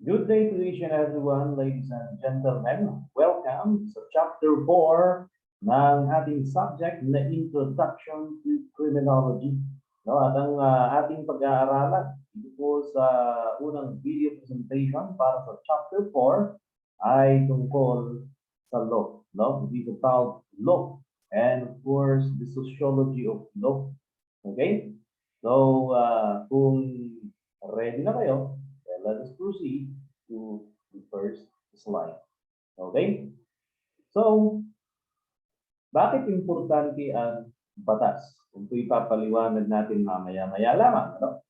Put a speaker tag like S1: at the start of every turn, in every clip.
S1: Good day to each and everyone, ladies and gentlemen. Welcome sa Chapter 4 ng ating subject na Introduction to Criminology. No, at ang ating pag-aaralan dito po sa unang video presentation para sa Chapter 4 ay tungkol sa law. No? It is about law and of course the sociology of law. Okay? So, kung ready na kayo, let us proceed to the first slide. Okay? So, bakit importante ang batas? Kung ito ipapaliwanag natin mamaya-maya lamang. Ano?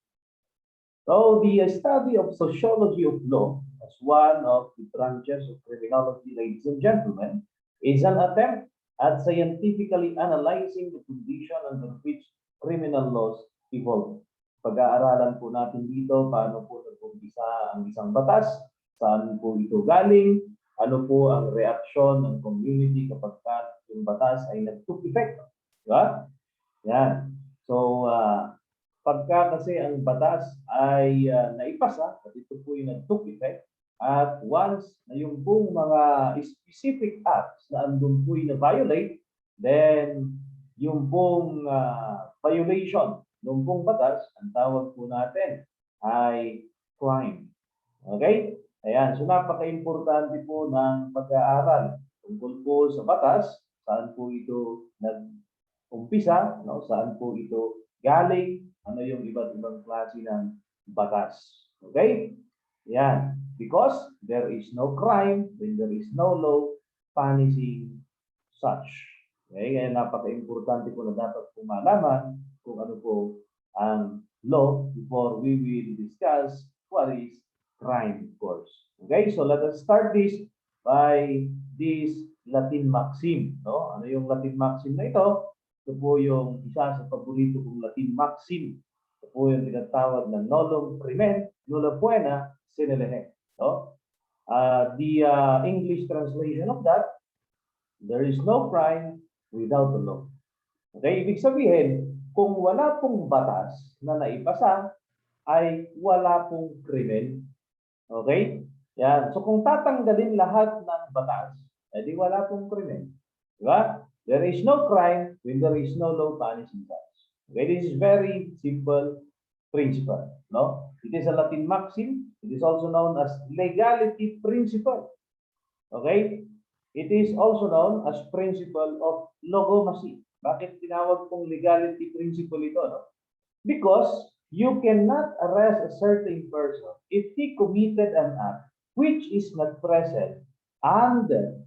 S1: So, the study of sociology of law as one of the branches of criminology, ladies and gentlemen, is an attempt at scientifically analyzing the condition under which criminal laws evolve. Pag-aaralan po natin dito paano po nag-umpisa ang isang batas, saan po ito galing, ano po ang reaksyon ng community kapag yung batas ay nag-took effect. Diba? Yan. So, pagka kasi ang batas ay naipasa, at ito po yung nag-took effect, at once na yung pong mga specific acts na andun po yung na-violate, then yung pong violation ng pong batas, ang tawag po natin ay crime. Okay? Ayan, so napaka-importante po ng pag-aaral tungkol po sa batas, saan po ito nag-umpisa, no? Saan po ito galing, ano yung iba't ibang klase ng batas. Okay? Ayan, because there is no crime when there is no law punishing such. Okay? Kaya napaka-importante po na dapat po malaman kung ano po ang law before we will discuss what is crime, of course. Okay, so let us start this by this Latin maxim. No? Ano yung Latin maxim na ito? Ito po yung isa sa paborito kong Latin maxim. Ito po yung tinatawag na nolum crimen, nulla poena sine lehe. No? The English translation of that, there is no crime without the law. Okay, ibig sabihin, kung wala pong batas na naipasa, ay wala pong krimen. Okay? Yan. So kung tatanggalin lahat ng batas, edi wala pong krimen. Diba? There is no crime when there is no law punishing such. Okay? This is very simple principle. No? It is a Latin maxim. It is also known as legality principle. Okay? It is also known as principle of logomacy. Bakit tinawag pong legality principle ito? No? Because you cannot arrest a certain person if he committed an act which is not present under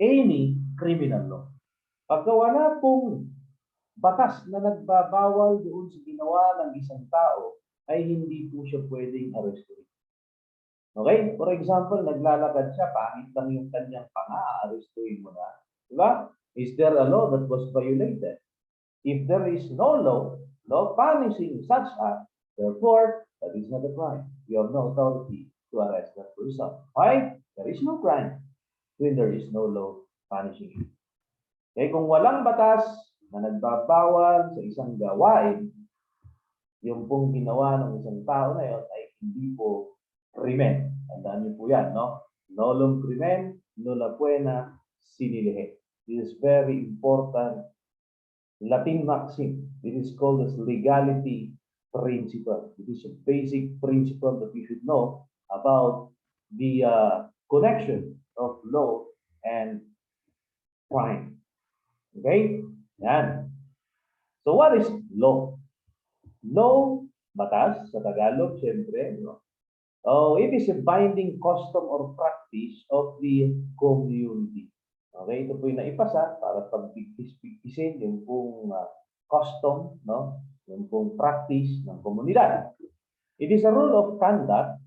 S1: any criminal law. Pagka wala pong batas na nagbabawal doon sa ginawa ng isang tao, ay hindi po siya pwedeng arrestuin. Okay? For example, naglalakad siya, pangit lang yung kanyang panga, arrestuin mo na. Diba? Is there a law that was violated? If there is no law punishing such act, therefore, that is not a crime. You have no authority to arrest that person. Why? There is no crime when there is no law punishing it. Okay, kung walang batas na nagbabawal sa isang gawain, yung pong ginawa ng isang tao na yun ay hindi po krimen. Tandaan niyo po yan, no? Nolum crimen, nulla poena sine lehe. This is very important Latin maxim. It is called as legality principle. It is a basic principle that we should know about the connection of law and crime. Okay? Yan. So what is law? Law, batas sa Tagalog, siyempre. No? So it is a binding custom or practice of the community. Okay, ito po yung naipasa para pagbigtis-bigtisin yung pong custom, no? Yung pong practice ng komunidad. It is a rule of conduct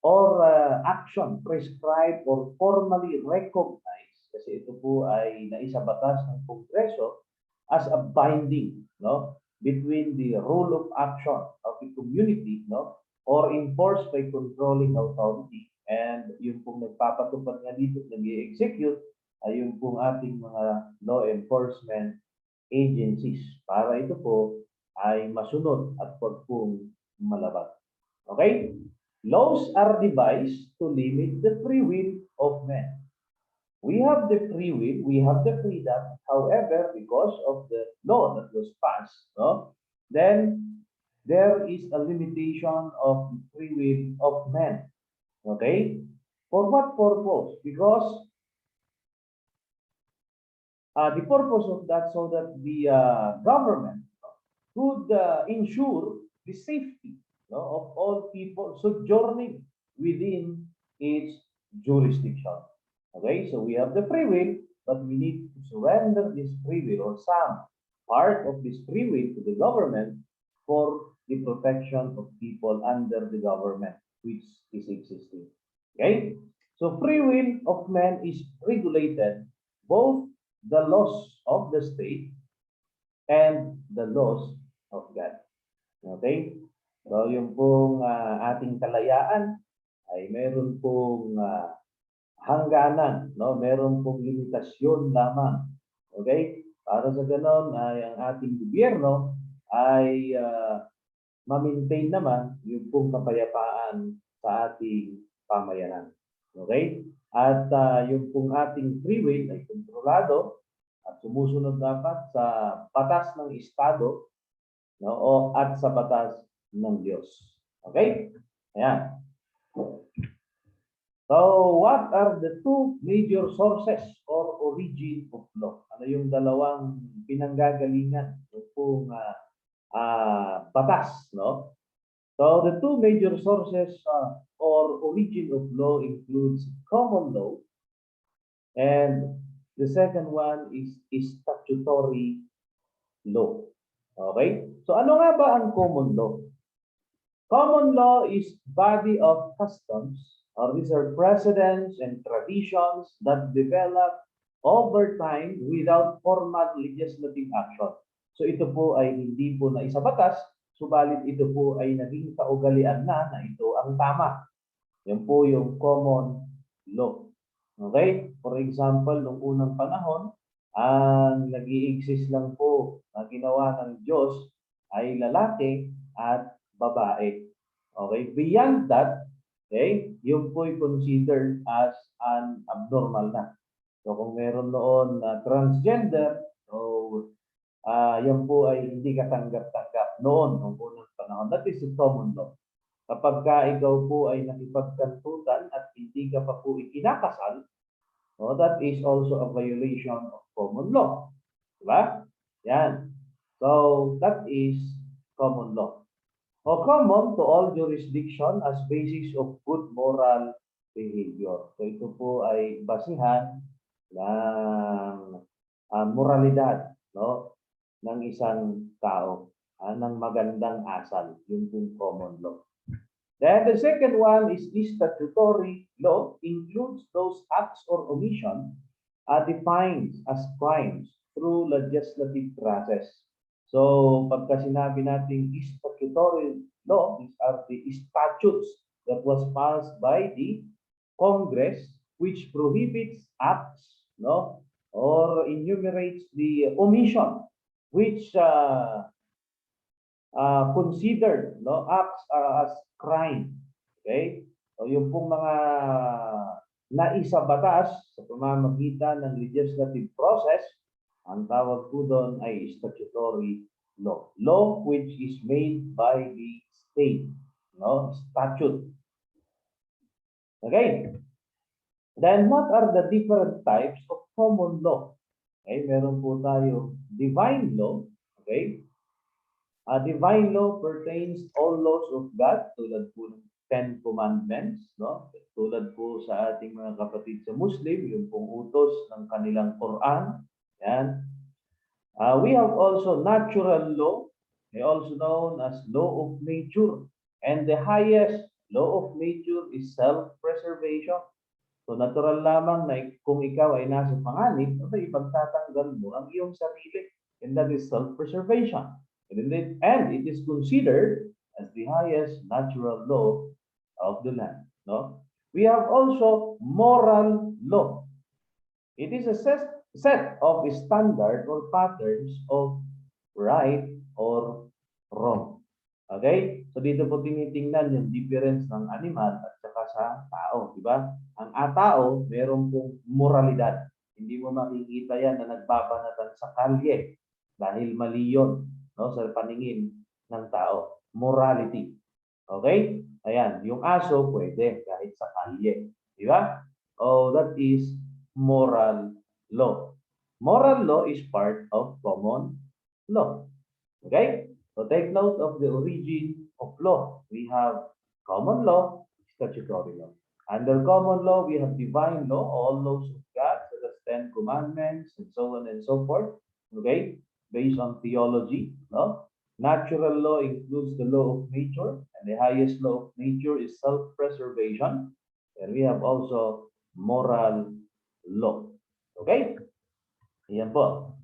S1: or action prescribed or formally recognized, kasi ito po ay naisabatas ng Kongreso as a binding, no? Between the rule of action of the community, no? Or enforced by controlling authority. And yung pong nagpapatupad nga dito, nag-i-execute, ay yung pong ating mga law enforcement agencies para ito po ay masunod at pag pong malabat. Okay? Laws are devised to limit the free will of men. We have the free will, we have the freedom. However, because of the law that was passed, no, then there is a limitation of the free will of men. Okay? For what purpose? Because the purpose of that so that the government could ensure the safety, no, of all people sojourning within its jurisdiction. Okay, so we have the free will, but we need to surrender this free will or some part of this free will to the government for the protection of people under the government which is existing. Okay, so free will of man is regulated both the laws of the state and the laws of God. Okay? So yung pong ating kalayaan ay meron pong hangganan, no? Meron pong limitasyon lamang. Okay? Para sa ganon ay ang ating gobyerno ay ma-maintain naman yung pong kapayapaan sa ating pamayanan. Okay? At yung pong ating free will ay kontrolado at sumusunod dapat sa batas ng Estado, no, o at sa batas ng Diyos. Okay? Ayan. So, what are the two major sources or origin of law? Ano yung dalawang pinanggagalingan ng pong batas, no? So, the two major sources or origin of law includes common law, and the second one is statutory law. Okay? So, ano nga ba ang common law? Common law is body of customs, or these are precedents and traditions that develop over time without formal legislative action. So ito po ay hindi po na isa batas, subalit ito po ay naging kaugalian na ito ang tama. Yan po yung common law. Okay? For example, nung unang panahon, ang nag-i-exist lang po na ginawa ng Diyos ay lalaki at babae. Okay? Beyond that, okay, yung po'y considered as an abnormal na. So kung meron noon na transgender, so yan po ay hindi katanggap-tanggap noon nung unang panahon. That is the common law. Kapag ka ikaw po ay nakipagkantutan at hindi ka pa po ikinakasal, no, that is also a violation of common law. Diba? Yan. So, that is common law. O common to all jurisdiction as basis of good moral behavior. So, ito po ay basihan ng moralidad, no, ng isang tao, ng magandang asal, yung pong common law. Then the second one is statutory law, includes those acts or omission defined as crimes through legislative process. So, pagka sinabi natin statutory law, these are the statutes that was passed by the Congress which prohibits acts, no, or enumerates the omission which considered, no, acts as crime. Okay? So yung pong mga naisabatas sa pamamagitan ng legislative process, ang tawag po doon ay statutory law. Law which is made by the state, no? Statute. Okay? Then what are the different types of common law? Okay, meron po tayo divine law, okay? Divine law pertains all laws of God, tulad po ng Ten Commandments, no? Tulad po sa ating mga kapatid sa Muslim, yung pong utos ng kanilang Quran. Yan. We have also natural law, also known as law of nature. And the highest law of nature is self-preservation. So natural lamang na kung ikaw ay nasa panganib, ay ipagtatanggal mo ang iyong sarili. And that is self-preservation. And it is considered as the highest natural law of the land. No? We have also moral law. It is a set of standard or patterns of right or wrong. Okay? So dito po tinitingnan yung difference ng animal at saka sa tao, di ba? Ang tao, meron pong moralidad. Hindi mo makikita yan na nagbabanatan sa kalye dahil mali yun, no, sa paningin ng tao. Morality. Okay? Ayan, yung aso pwede kahit sa kalye. Di ba? Oh, that is moral law. Moral law is part of common law. Okay? So take note of the origin of law. We have common law, statutory law. Under common law, we have divine law, all laws of God, such as 10 commandments, and so on and so forth. Okay? Based on theology. No? Natural law includes the law of nature, and the highest law of nature is self-preservation. And we have also moral law. Okay? Yan po.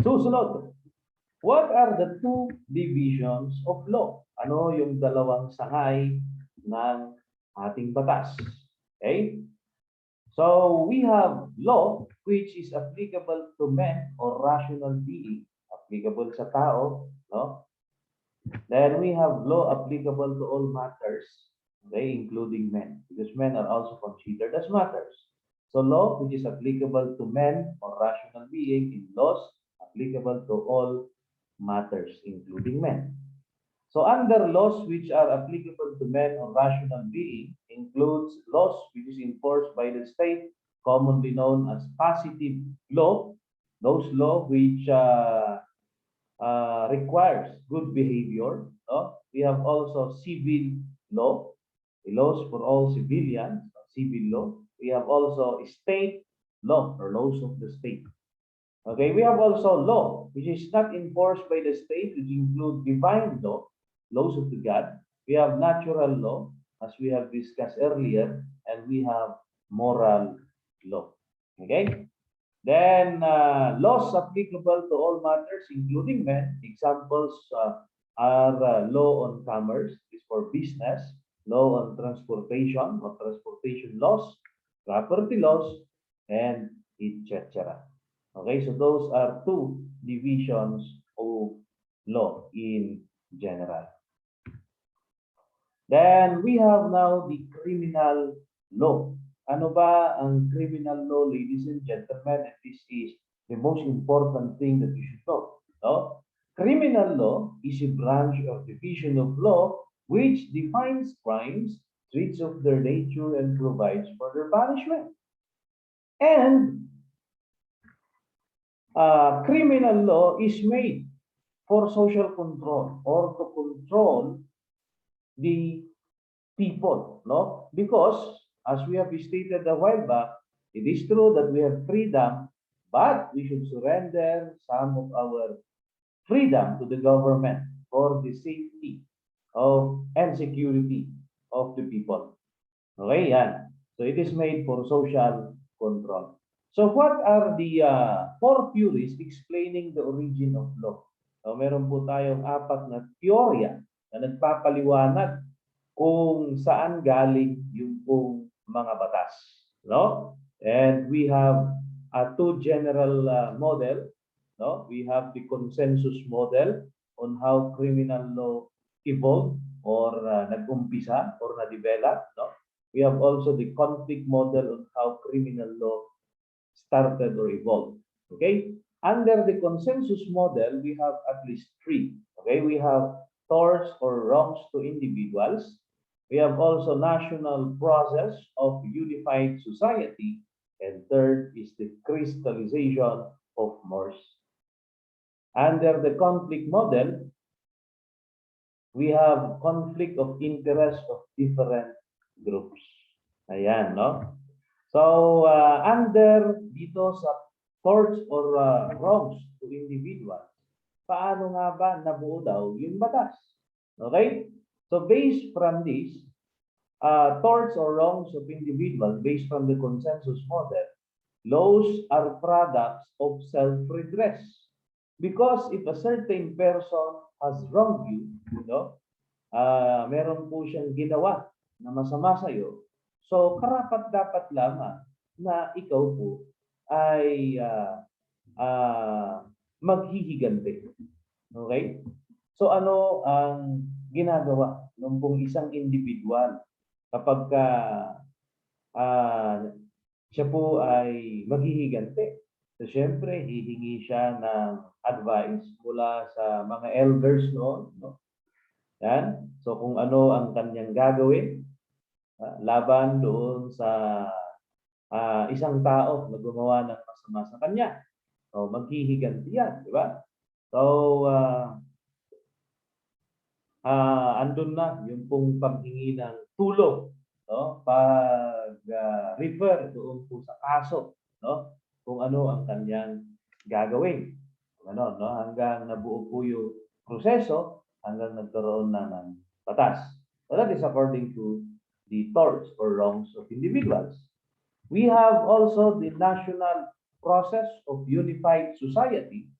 S1: Susunod. What are the two divisions of law? Ano yung dalawang sangay ng ating batas? Okay? So we have law which is applicable to men or rational being, applicable sa tao, no? Then we have law applicable to all matters, okay, including men, because men are also considered as matters. So law which is applicable to men or rational being in laws applicable to all matters, including men. So under laws which are applicable to men or rational being includes laws which is enforced by the state, commonly known as positive law, those law which requires good behavior. No? We have also civil law, the laws for all civilians, civil law. We have also state law or laws of the state. Okay, we have also law, which is not enforced by the state, which include divine law, laws of the God. We have natural law, as we have discussed earlier, and we have moral law. Okay? Then, laws applicable to all matters, including men. Examples are law on commerce, is for business, law on transportation or transportation laws, property laws, and etc. Okay, so those are two divisions of law in general. Then we have now the criminal law. Ano ba ang criminal law, ladies and gentlemen? And this is the most important thing that you should know. No? Criminal law is a branch or division of law which defines crimes, treats of their nature, and provides for their punishment. And criminal law is made for social control or to control the people, no? Because as we have stated a while back, it is true that we have freedom, but we should surrender some of our freedom to the government for the safety of and security of the people. Okay, yan. So it is made for social control. So what are the four theories explaining the origin of law? So meron po tayong apat na teorya na nagpapaliwanag kung saan galing yung pong mga batas. No? And we have two general model. No? We have the consensus model on how criminal law evolved or nag-umpisa or na-develop. No? We have also the conflict model on how criminal law started or evolved. Okay? Under the consensus model, we have at least three. Okay? We have torts or wrongs to individuals. We have also national process of unified society. And third is the crystallization of mores. Under the conflict model, we have conflict of interest of different groups. Ayan, no? So, under dito sa torts or wrongs to individuals, paano nga ba nabuo daw yung batas? Okay? So, based from this, torts or wrongs of individual, based from the consensus model, laws are products of self-redress. Because if a certain person has wronged you, meron po siyang ginawa na masama sa iyo, so karapat-dapat lamang na ikaw po ay maghihiganti. Okay? So ano ang ginagawa ng pong isang individual kapag ah, siya po ay maghihigante. So, syempre, hihingi siya ng advice mula sa mga elders noon, no? Yan. So, kung ano ang kanyang gagawin laban doon sa isang tao na gumawa ng masama sa kanya. So, maghihiganti yan, di ba? So, andun na yung pong paghingi ng tulong, no? Refer doon po sa kaso, no? Kung ano ang kanyang gagawin. Ano, no? Hanggang nabuo po yung proseso, hanggang nagkaroon na ng batas. So that is according to the torts or wrongs of individuals. We have also the national process of unified society.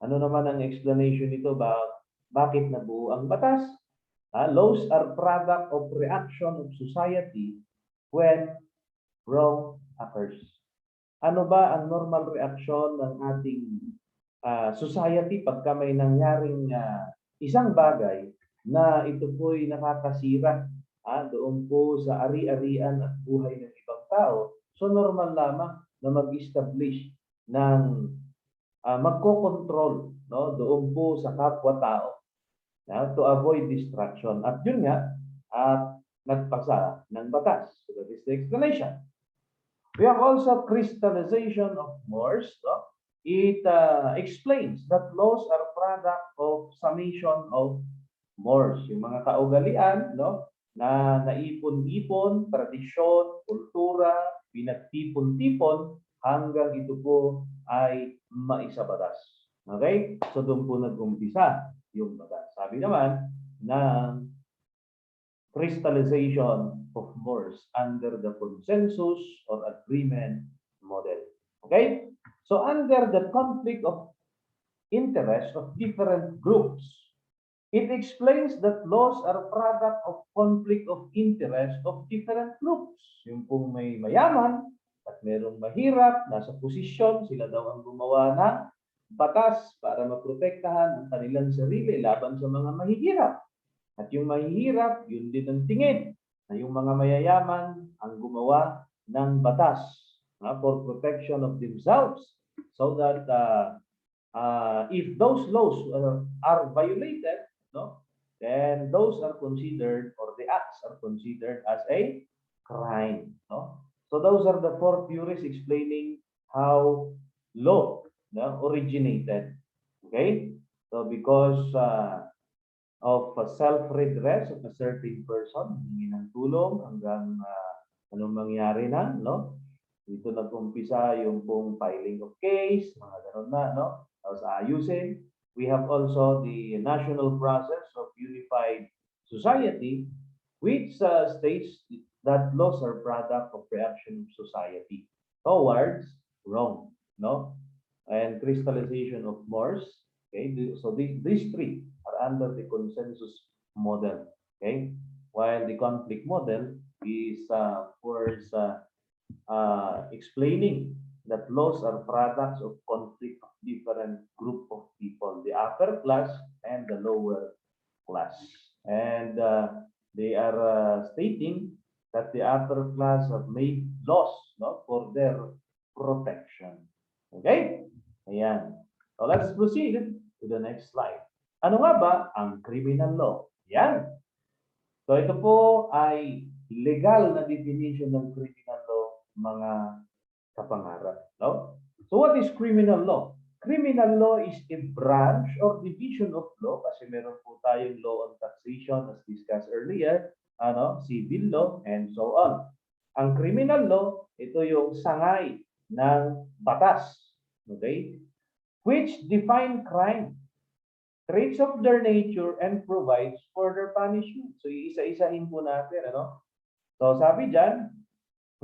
S1: Ano naman ang explanation nito about bakit nabuo ang batas? Laws are product of reaction of society when wrong occurs. Ano ba ang normal reaction ng ating society pagka may nangyaring isang bagay na ito po'y nakakasira doon po sa ari-arian at buhay ng ibang tao? So normal lamang na mag-establish ng magko-control, no, doon po sa kapwa-tao to avoid distraction. At yun nga, nagpasa ng batas. So that is the explanation. We have also crystallization of mores. No? It explains that laws are product of summation of mores. Yung mga kaugalian, no, na naipon-ipon, tradisyon, kultura, pinagtipon-tipon, hanggang ito po ay maisabatas. Okay? So doon po nag-umpisa yung batas. Sabi naman ng crystallization of mores under the consensus or agreement model. Okay? So under the conflict of interest of different groups, it explains that laws are product of conflict of interest of different groups. Yung pong may mayaman at merong mahirap, nasa posisyon, sila daw ang gumawa ng batas para maprotektahan ang kanilang sarili laban sa mga mahihirap. At yung mahihirap, yun din ang tingin na yung mga mayayaman ang gumawa ng batas for protection of themselves so that if those laws are violated, no, then those are considered, or the acts are considered as a crime. No? So those are the four theories explaining how law originated. Okay? So because of self-redress of a certain person, hingi ng tulong hanggang anong mangyari na, no? Dito nag-umpisa yung pong filing of case, mga ganun na, no? Tapos ayusin. We have also the national process of unified society, which states that laws are product of reaction of society towards wrong, no? And crystallization of mores. Okay, so these three are under the consensus model. Okay, while the conflict model is first explaining that laws are products of conflict of different group of people, the upper class and the lower class. And they are stating that the upper class have made laws, no, for their protection. Okay? Ayan. So let's proceed to the next slide. Ano nga ba ang criminal law? Yan. So ito po ay legal na definition ng criminal law, mga kapangarap. No? So what is criminal law? Criminal law is a branch or division of law, kasi meron po tayong law on taxation as discussed earlier, civil law, and so on. Ang criminal law, ito yung sangay ng batas. Okay? Which define crime, traits of their nature, and provides for their punishment. So, iisa-isahin po natin, ano? So, sabi dyan,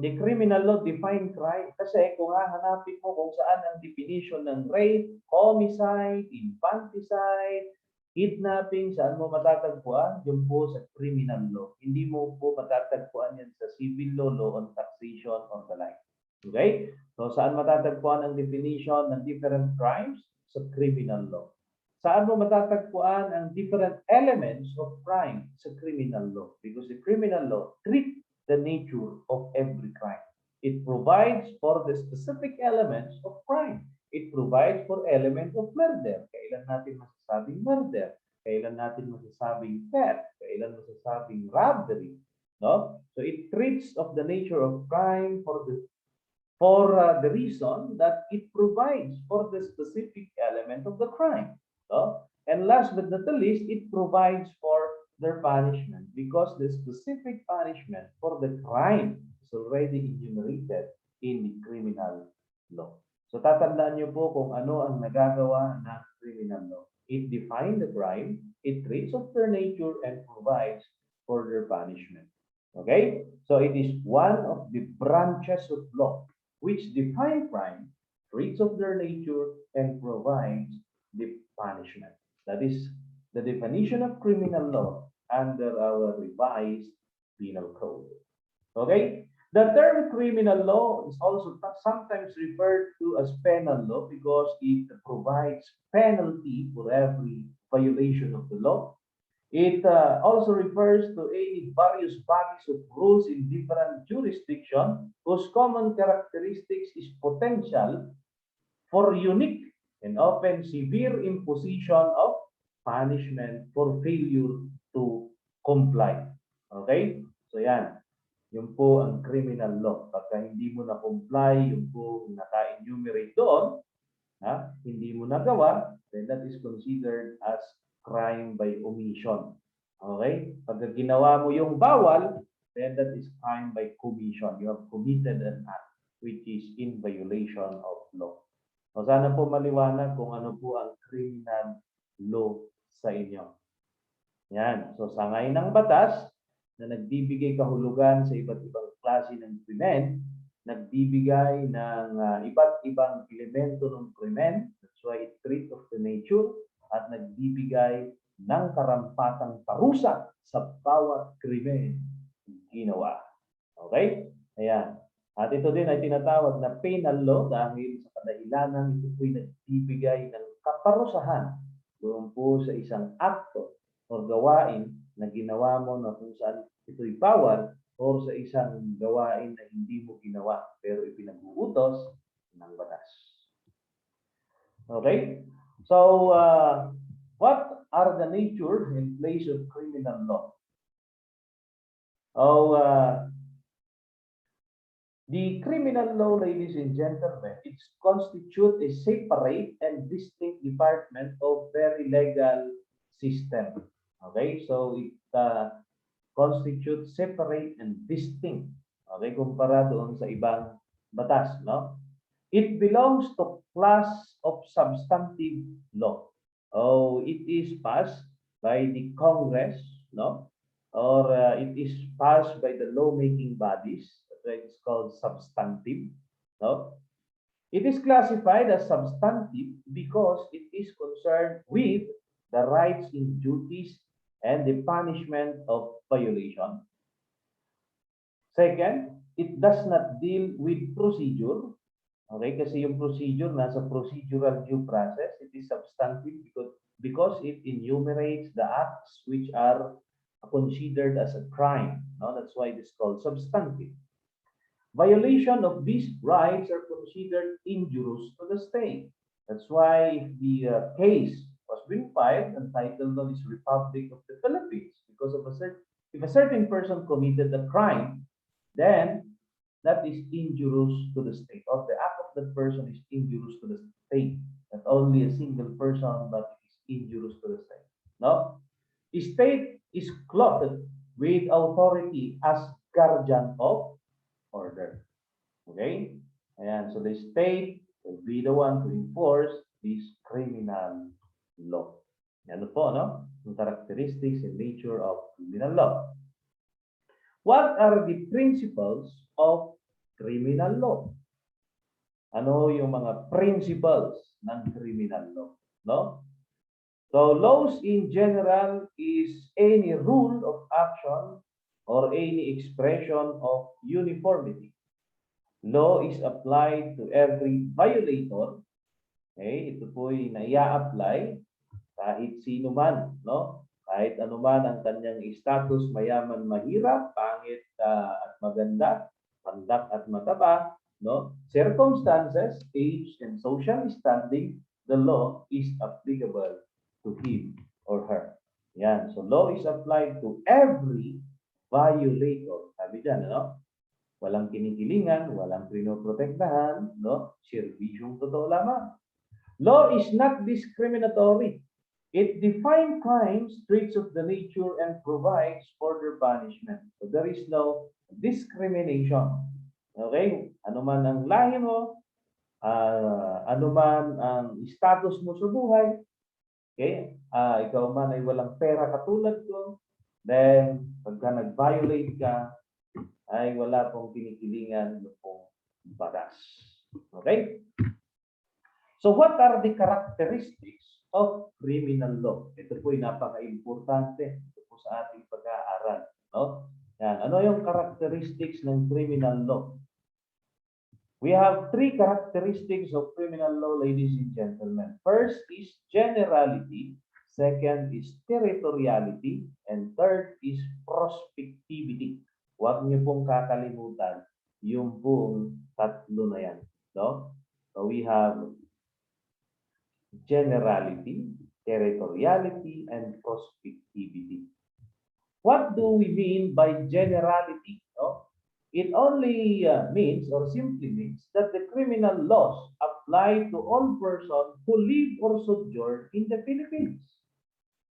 S1: the criminal law define crime. Kasi kung hahanapin mo kung saan ang definition ng rape, homicide, infanticide, kidnapping, saan mo matatagpuan? Yun po sa criminal law. Hindi mo po matatagpuan yan sa civil law, law on taxation, or the like. Okay? So, saan matatagpuan ang definition ng different crimes? Sa criminal law. saan mo matatagpuan ang different elements of crime sa criminal law? Because the criminal law treats the nature of every crime. It provides for the specific elements of crime. It provides for element of murder. Kailan natin masasabing murder? Kailan natin masasabing theft? Kailan masasabing robbery? No? So it treats of the nature of crime for the reason that it provides for the specific element of the crime. No? And last but not the least, it provides for their punishment because the specific punishment for the crime is already enumerated in the criminal law. So tatandaan niyo po kung ano ang nagagawa ng criminal law. It defines the crime, it treats of their nature, and provides for their punishment. Okay? So it is one of the branches of law which define crime, treats of their nature, and provides the punishment. That is the definition of criminal law under our revised penal code. Okay? The term criminal law is also sometimes referred to as penal law because it provides penalty for every violation of the law. It also refers to any various bodies of rules in different jurisdictions whose common characteristics is potential for unique and often severe imposition of punishment for failure to comply. Okay? So yan. Yun po ang criminal law. Pagka hindi mo na-comply, yun po naka-enumerate doon, hindi mo nagawa, then that is considered as crime by omission. Okay? Pagka ginawa mo yung bawal, then that is crime by commission. You have committed an act which is in violation of law. O sana po maliwanag kung ano po ang criminal law sa inyo. Yan. So sangay ng batas na nagbibigay kahulugan sa iba't ibang klase ng krimen, nagbibigay ng iba't ibang elemento ng krimen, that's why it treats of the nature, at nagbibigay ng karampatang parusa sa bawat krimen ginawa. Okay? Ayan. At ito din ay tinatawag na penal law dahil sa kadahilanan ito po'y nagbibigay ng kaparusahan doon po sa isang akto o gawain na ginawa mo na kung saan ito'y bawal o sa isang gawain na hindi mo ginawa pero ipinag-uutos ng batas. Okay? So, what are the nature and place of criminal law? The criminal law, ladies and gentlemen, it constitutes a separate and distinct department of very legal system. Okay, so it constitutes separate and distinct. Okay, kumpara doon sa ibang batas, no? It belongs to class of substantive law. Oh, it is passed by the Congress, no? Or it is passed by the lawmaking bodies. It's called substantive, no? It is classified as substantive because it is concerned with the rights and duties and the punishment of violation. Second, it does not deal with procedure. Okay, kasi yung procedure nasa procedural due process, it is substantive because it enumerates the acts which are considered as a crime. No? That's why it is called substantive. Violation of these rights are considered injurious to the state. That's why if the case was being filed entitled on this Republic of the Philippines because of if a certain person committed a crime, then that is injurious to the state, or the act of that person is injurious to the state. Not only a single person, but it is injurious to the state. No? The state is clothed with authority as guardian of order. Okay? Ayan, so the state will be the one to enforce this criminal law. Ano po, no? Yung characteristics and nature of criminal law. What are the principles of criminal law? Ano yung mga principles ng criminal law? No? So, laws in general is any rule of action or any expression of uniformity. Law is applied to every violator. Okay, ito po ay naia-apply kahit sino man, no? Kahit anuman ang kanyang status, mayaman, mahirap, pangit at maganda, pandak at mataba, no? Circumstances, age, and social standing, the law is applicable to him or her. Yan. So law is applied to every violator. Sabi dyan, no? Walang kinikilingan, walang pinoprotektahan, no? Serbisyong totoo lamang. Law is not discriminatory. It defines crimes, traits of the nature, and provides for their punishment. So there is no discrimination. Okay? Ano man ang lahi mo, ano man ang status mo sa buhay, okay? Ikaw man ay walang pera katulad ko, then pagka nag-violate ka, ay wala pong kinikilingan pong batas. Okay? So what are the characteristics of criminal law? Ito po ay napaka-importante po sa ating pag-aaral. No? Yan. Ano yung characteristics ng criminal law? We have three characteristics of criminal law, ladies and gentlemen. First is generality. Second is territoriality. And third is prospectivity. Huwag niyo pong kakalimutan yung pong tatlo na yan. No? So we have generality, territoriality, and prospectivity. What do we mean by generality? No? It only means or simply means that the criminal laws apply to all persons who live or sojourn in the Philippines.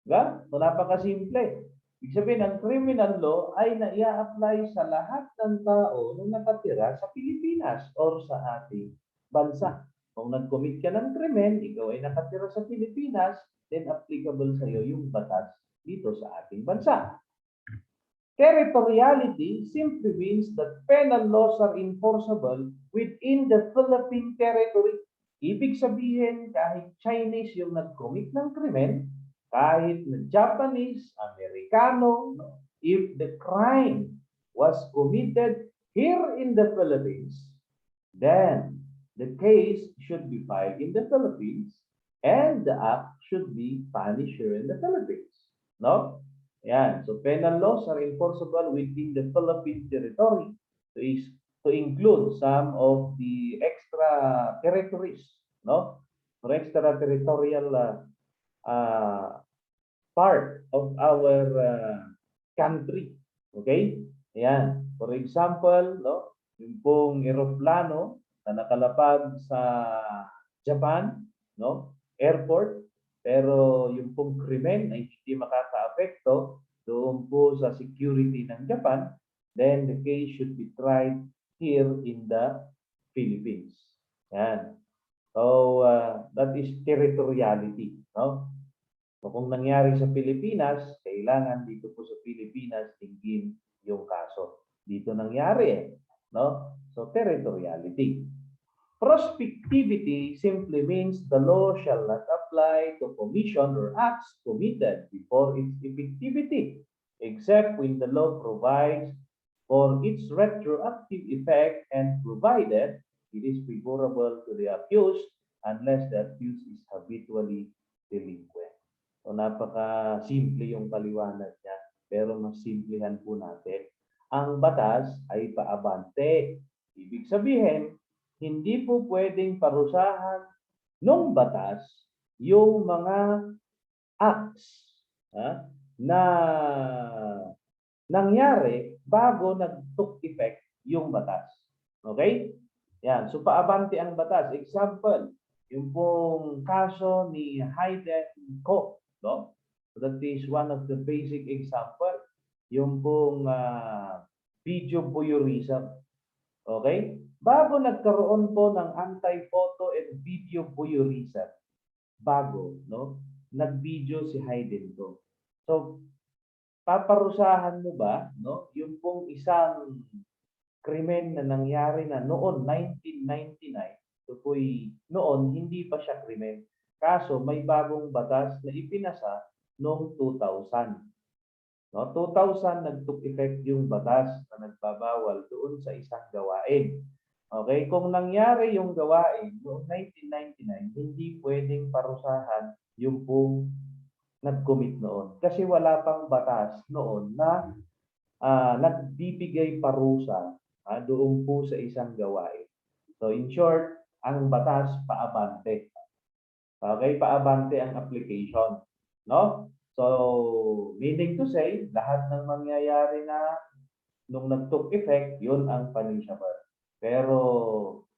S1: Diba? So napakasimple. Ibig sabihin, ang criminal law ay na-apply sa lahat ng tao na nakatira sa Pilipinas or sa ating bansa. Kung nag-commit ka ng krimen, ikaw ay nakatira sa Pilipinas, then applicable sa iyo yung batas dito sa ating bansa. Territoriality simply means that penal laws are enforceable within the Philippine territory. Ibig sabihin, kahit Chinese yung nag-commit ng krimen, kahit na Japanese, Amerikano, no? If the crime was committed here in the Philippines, then the case should be filed in the Philippines and the act should be punished here in the Philippines. No? Yan. So penal laws are enforceable within the Philippine territory to include some of the extra territories, no? For extraterritorial part of our country. Okay? Yan. For example, no, yung pong eroplano na nakalapag sa Japan, no, airport, pero yung pong krimen ay hindi makaka-apekto doon po sa security ng Japan, then the case should be tried here in the Philippines. Yan. So, that is territoriality. No? So, kung nangyari sa Pilipinas, kailangan dito po sa Pilipinas tingin yung kaso. Dito nangyari no? So, territoriality. Prospectivity simply means the law shall not apply to commission or acts committed before its effectivity, except when the law provides for its retroactive effect and provided it is favorable to the accused unless the accused is habitually delinquent. So napaka-simple yung paliwanag niya, pero mas simplihan po natin. Ang batas ay paabante. Ibig sabihin, hindi po pwedeng parusahan ng batas yung mga acts na nangyari bago nag-took effect yung batas. Okay? Yan. So, paabante ang batas. Example, yung pong kaso ni Hayden Co. No? So, that is one of the basic example. Yung pong video voyeurism. Okay? Bago nagkaroon po ng anti-photo and video voyeurism, bago, no? Nag-video si Hayden Co. So, paparusahan mo ba, no? Yung pong isang krimen na nangyari na noon 1999, ito po'y noon hindi pa siya krimen. Kaso may bagong batas na ipinasa noong 2000. No, 2000 nag-took effect yung batas na nagbabawal doon sa isang gawain. Okay, kung nangyari yung gawain noong 1999, hindi pwedeng parusahan yung pong nag-commit noon. Kasi wala pang batas noon na nagbibigay parusa doon po sa isang gawain. So in short, ang batas paabante. Okay, paabante ang application, no? So meaning to say, lahat ng mangyayari na nung nag-took effect, yun ang punishable. Pero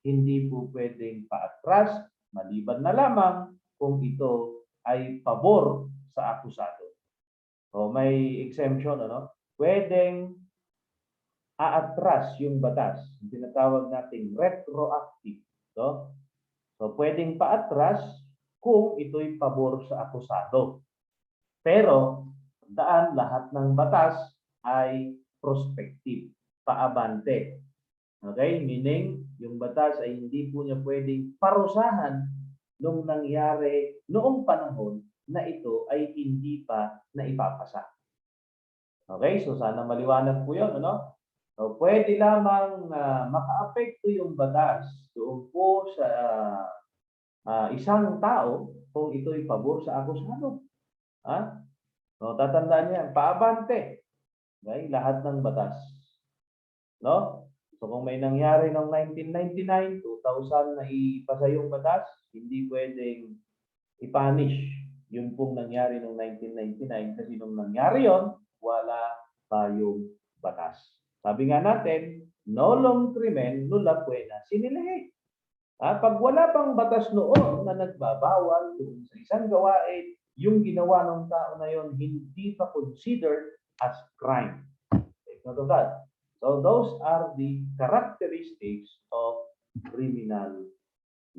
S1: hindi po pwedeng paatras, maliban na lamang kung ito ay pabor sa akusado. So may exemption, ano? Pwedeng aatras yung batas. Tinatawag nating retroactive. No? So pwedeng paatras kung ito'y pabor sa akusado. Pero daan lahat ng batas ay prospective, paabante. Okay? Meaning, yung batas ay hindi po niya pwedeng parusahan nung nangyari noong panahon na ito ay hindi pa naipapasa. Okay? So sana maliwanag po yun, ano? So, pwede lamang makaapekto yung batas doon po sa isang tao kung ito'y pabor sa akusado. Ha? So, tatandaan niya, paabante. Okay? Lahat ng batas. No? So, kung may nangyari noong 1999, 2000 na ipasa yung batas, hindi pwedeng i-punish yung pong nangyari noong 1999 kasi nung nangyari yon, wala pa yung batas. Sabi nga natin, nollum crimen nulla poena sine lege. Pag wala pang batas noon na nagbabawal doon sa isang gawain, yung ginawa ng tao na yon hindi pa considered as crime. Take note of that. So those are the characteristics of criminal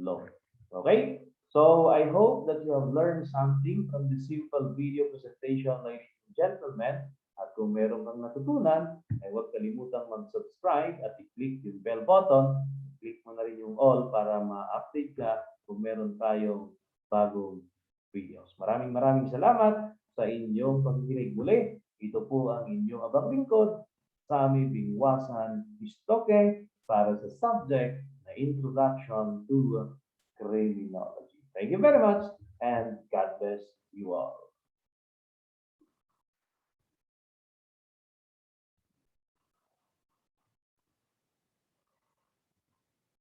S1: law. Okay? So I hope that you have learned something from this simple video presentation, ladies and gentlemen. At kung meron kang natutunan, ay huwag kalimutang mag-subscribe at i-click yung bell button. I-click mo na rin yung all para ma-update ka kung meron tayong bagong videos. Maraming salamat sa inyong pagkikinig muli. Ito po ang inyong abang lingkod, Sami Bingwasan Istoke, para sa subject na Introduction to Criminology. Thank you very much and God bless you all.